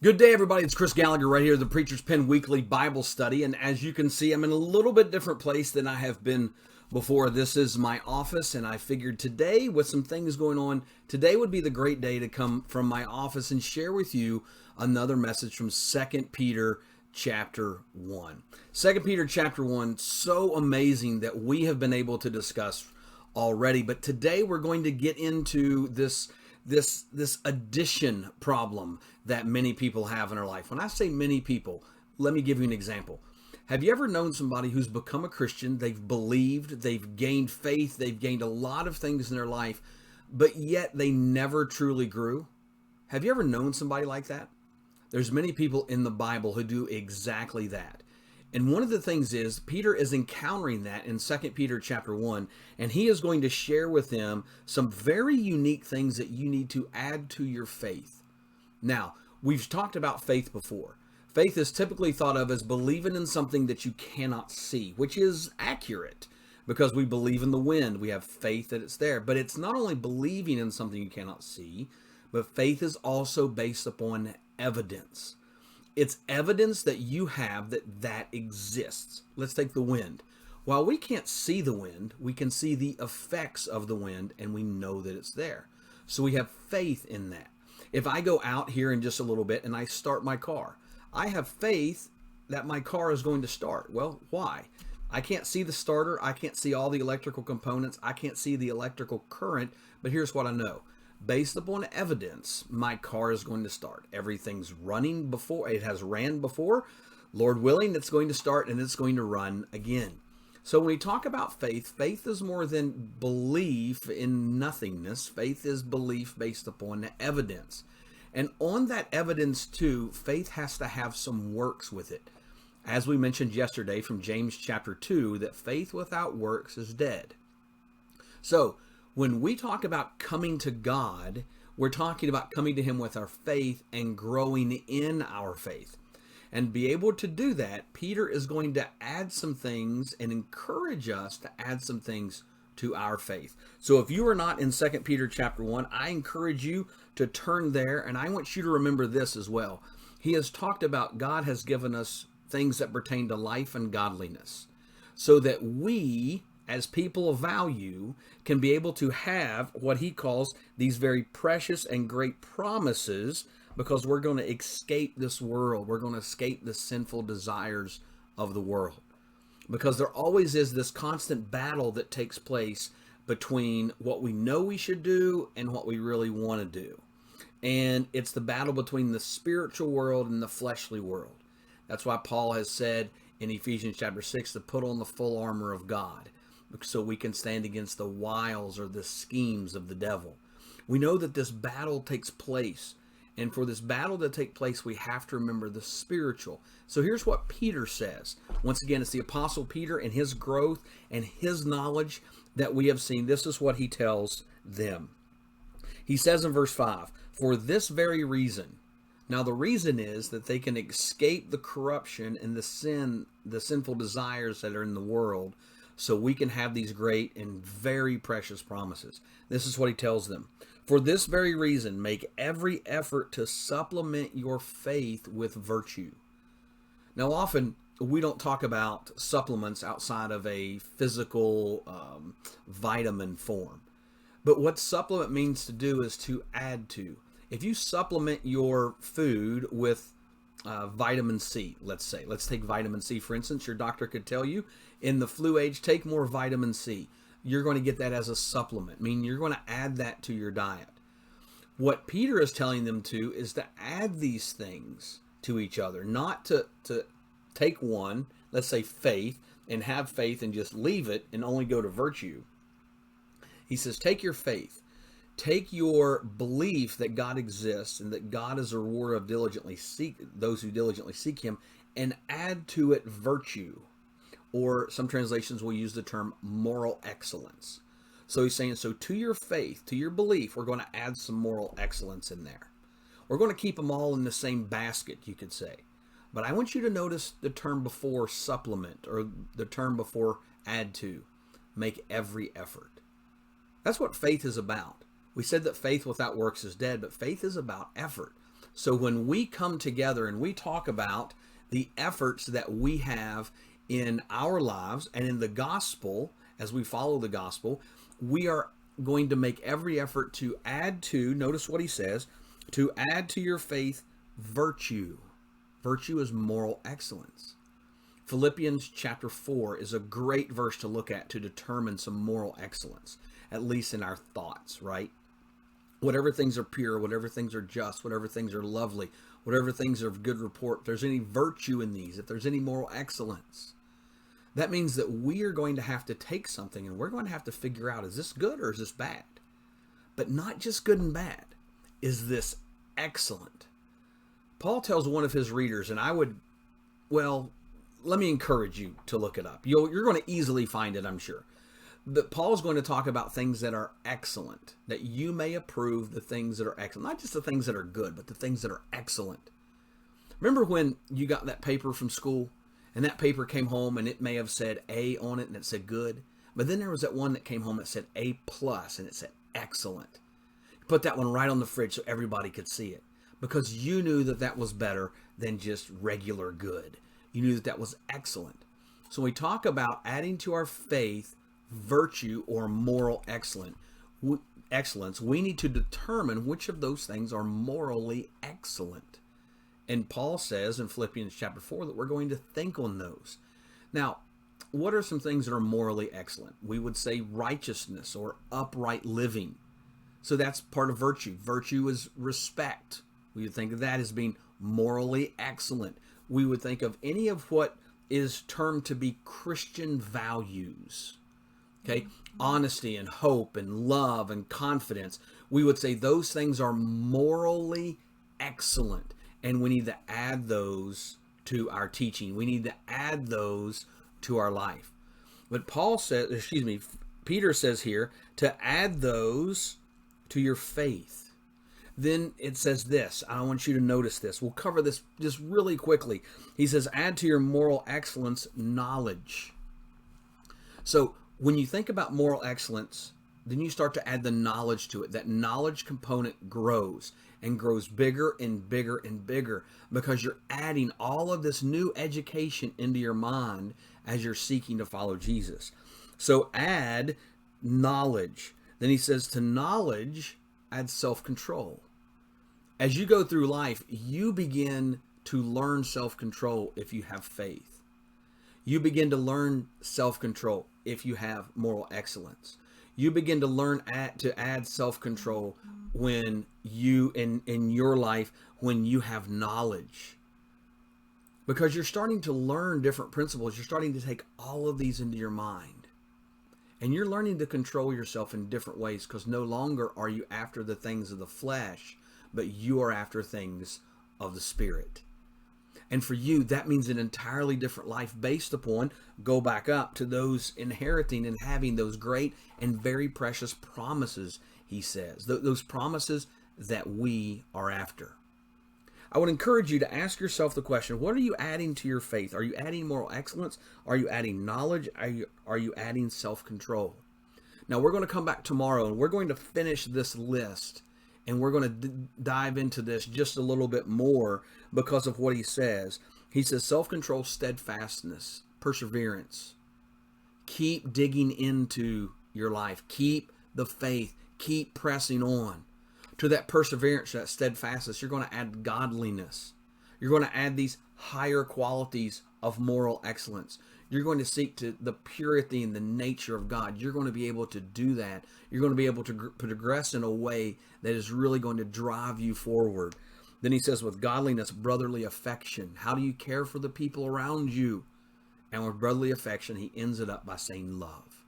Good day, everybody. It's Chris Gallagher right here, the Preacher's Pen Weekly Bible Study. And as you can see, I'm in a little bit different place than I have been before. This is my office, and I figured today, with some things going on, today would be the great day to come from my office and share with you another message from Second Peter chapter 1. 2 Peter chapter 1, so amazing that we have been able to discuss already. But today we're going to get into this addition problem that many people have in their life. When I say many people, let me give you an example. Have you ever known somebody who's become a Christian? They've believed, they've gained faith, they've gained a lot of things in their life, but yet they never truly grew? Have you ever known somebody like that? There's many people in the Bible who do exactly that. And one of the things is Peter is encountering that in 2 Peter chapter 1, and he is going to share with them some very unique things that you need to add to your faith. Now, we've talked about faith before. Faith is typically thought of as believing in something that you cannot see, which is accurate because we believe in the wind. We have faith that it's there. But it's not only believing in something you cannot see, but faith is also based upon evidence. It's evidence that you have that exists. Let's take the wind. While we can't see the wind, we can see the effects of the wind, and we know that it's there. So we have faith in that. If I go out here in just a little bit and I start my car, I have faith that my car is going to start. Well, why? I can't see the starter. I can't see all the electrical components. I can't see the electrical current, but here's what I know. Based upon evidence, my car is going to start. Everything's running before. It has ran before. Lord willing, it's going to start and it's going to run again. So when we talk about faith, faith is more than belief in nothingness. Faith is belief based upon evidence. And on that evidence too, faith has to have some works with it. As we mentioned yesterday from James chapter 2, that faith without works is dead. So when we talk about coming to God, we're talking about coming to Him with our faith and growing in our faith. And be able to do that, Peter is going to add some things and encourage us to add some things to our faith. So if you are not in 2 Peter chapter 1, I encourage you to turn there, and I want you to remember this as well. He has talked about God has given us things that pertain to life and godliness, so that we, as people of value, can be able to have what he calls these very precious and great promises, because we're going to escape this world. We're going to escape the sinful desires of the world. Because there always is this constant battle that takes place between what we know we should do and what we really want to do. And it's the battle between the spiritual world and the fleshly world. That's why Paul has said in Ephesians chapter 6 to put on the full armor of God, so we can stand against the wiles or the schemes of the devil. We know that this battle takes place. And for this battle to take place, we have to remember the spiritual. So here's what Peter says. Once again, it's the Apostle Peter and his growth and his knowledge that we have seen. This is what he tells them. He says in verse 5, for this very reason. Now the reason is that they can escape the corruption and the sinful desires that are in the world, so we can have these great and very precious promises. This is what he tells them. For this very reason, make every effort to supplement your faith with virtue. Now, often we don't talk about supplements outside of a physical vitamin form. But what supplement means to do is to add to. If you supplement your food with vitamin C, let's take vitamin C, for instance. Your doctor could tell you in the flu age, take more vitamin C. You're going to get that as a supplement, meaning you're going to add that to your diet. What Peter is telling them to is to add these things to each other, not to take one, let's say faith, and have faith and just leave it and only go to virtue. He says, take your faith, take your belief that God exists and that God is a rewarder of those who diligently seek Him, and add to it virtue. Or some translations will use the term moral excellence. So he's saying, so to your faith, to your belief, we're going to add some moral excellence in there. We're going to keep them all in the same basket, you could say. But I want you to notice the term before supplement, or the term before add to. Make every effort. That's what faith is about. We said that faith without works is dead, but faith is about effort. So when we come together and we talk about the efforts that we have in our lives and in the gospel, as we follow the gospel, we are going to make every effort to add to, notice what he says, to add to your faith virtue. Virtue is moral excellence. Philippians chapter 4 is a great verse to look at to determine some moral excellence, at least in our thoughts, right? Whatever things are pure, whatever things are just, whatever things are lovely, whatever things are of good report, if there's any virtue in these, if there's any moral excellence, that means that we are going to have to take something and we're going to have to figure out, is this good or is this bad? But not just good and bad. Is this excellent? Paul tells one of his readers, and let me encourage you to look it up. You're going to easily find it, I'm sure. But Paul's going to talk about things that are excellent, that you may approve the things that are excellent. Not just the things that are good, but the things that are excellent. Remember when you got that paper from school and that paper came home and it may have said A on it and it said good, but then there was that one that came home that said A plus and it said excellent. You put that one right on the fridge so everybody could see it because you knew that that was better than just regular good. You knew that that was excellent. So we talk about adding to our faith virtue or moral excellence. We need to determine which of those things are morally excellent. And Paul says in Philippians chapter 4 that we're going to think on those. Now, what are some things that are morally excellent? We would say righteousness or upright living. So that's part of virtue. Virtue is respect. We would think of that as being morally excellent. We would think of any of what is termed to be Christian values. Okay, honesty and hope and love and confidence. We would say those things are morally excellent. And we need to add those to our teaching. We need to add those to our life. But Peter says here to add those to your faith. Then it says this. I want you to notice this. We'll cover this just really quickly. He says, add to your moral excellence knowledge. So when you think about moral excellence, then you start to add the knowledge to it. That knowledge component grows and grows bigger and bigger and bigger because you're adding all of this new education into your mind as you're seeking to follow Jesus. So add knowledge. Then he says to knowledge, add self-control. As you go through life, you begin to learn self-control if you have faith. You begin to learn self-control if you have moral excellence. You begin to learn to add self-control when you, in your life, when you have knowledge. Because you're starting to learn different principles. You're starting to take all of these into your mind. And you're learning to control yourself in different ways because no longer are you after the things of the flesh, but you are after things of the Spirit. And for you, that means an entirely different life based upon, go back up to those inheriting and having those great and very precious promises, he says. Those promises that we are after. I would encourage you to ask yourself the question, what are you adding to your faith? Are you adding moral excellence? Are you adding knowledge? Are you adding self-control? Now, we're going to come back tomorrow and we're going to finish this list. And we're going to dive into this just a little bit more because of what he says. He says self-control, steadfastness, perseverance. Keep digging into your life. Keep the faith. Keep pressing on. To that perseverance, that steadfastness, you're going to add godliness. You're going to add these higher qualities of moral excellence. You're going to seek to the purity and the nature of God. You're going to be able to do that. You're going to be able to progress in a way that is really going to drive you forward. Then he says with godliness, brotherly affection. How do you care for the people around you? And with brotherly affection, he ends it up by saying love.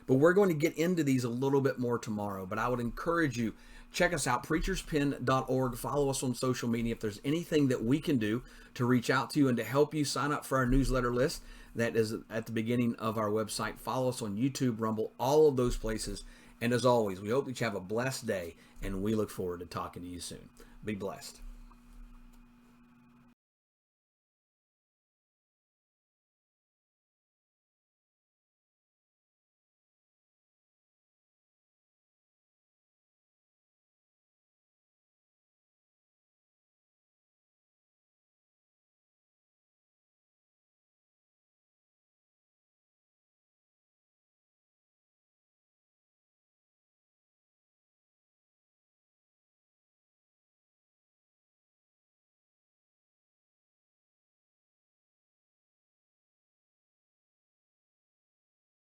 But we're going to get into these a little bit more tomorrow. But I would encourage you, check us out, preacherspen.org. Follow us on social media. If there's anything that we can do to reach out to you and to help you, sign up for our newsletter list. That is at the beginning of our website. Follow us on YouTube, Rumble, all of those places. And as always, we hope that you have a blessed day, and we look forward to talking to you soon. Be blessed.